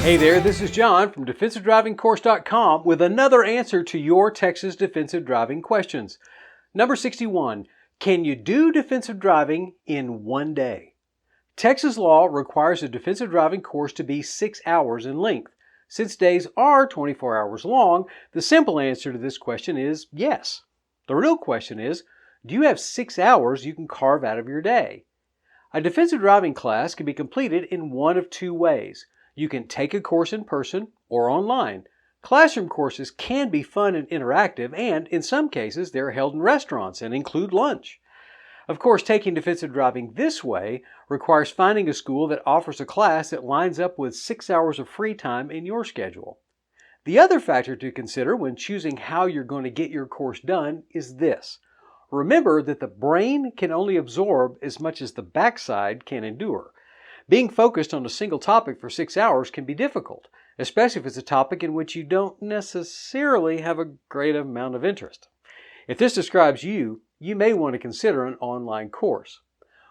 Hey there, this is John from DefensiveDrivingCourse.com with another answer to your Texas defensive driving questions. Number 61, can you do defensive driving in one day? Texas law requires a defensive driving course to be 6 hours in length. Since days are 24 hours long, the simple answer to this question is yes. The real question is, do you have 6 hours you can carve out of your day? A defensive driving class can be completed in one of two ways. You can take a course in person or online. Classroom courses can be fun and interactive, and in some cases they're held in restaurants and include lunch. Of course, taking defensive driving this way requires finding a school that offers a class that lines up with 6 hours of free time in your schedule. The other factor to consider when choosing how you're going to get your course done is this. Remember that the brain can only absorb as much as the backside can endure. Being focused on a single topic for 6 hours can be difficult, especially if it's a topic in which you don't necessarily have a great amount of interest. If this describes you, you may want to consider an online course.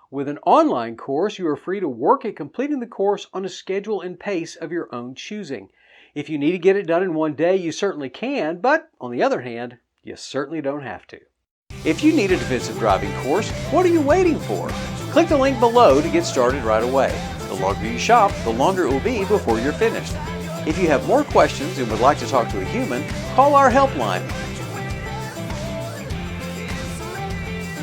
With an online course, you are free to work at completing the course on a schedule and pace of your own choosing. If you need to get it done in one day, you certainly can, but on the other hand, you certainly don't have to. If you need a defensive driving course, what are you waiting for? Click the link below to get started right away. The longer you shop, the longer it will be before you're finished. If you have more questions and would like to talk to a human, call our helpline.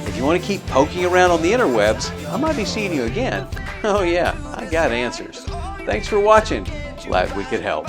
If you want to keep poking around on the interwebs, I might be seeing you again. Oh yeah, I got answers. Thanks for watching. Glad we could help.